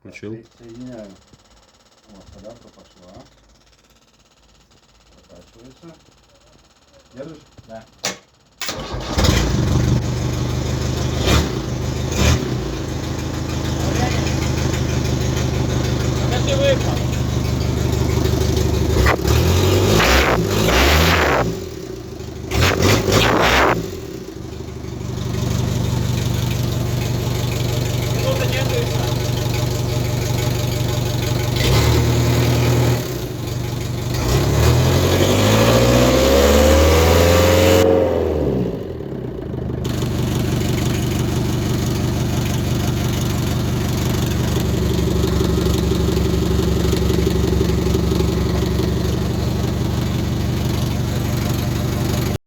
Включил. Соединяю. Вот, податка пошла. Прокачивается. Держишь? Да. Ты выпал. Минута не отвечает.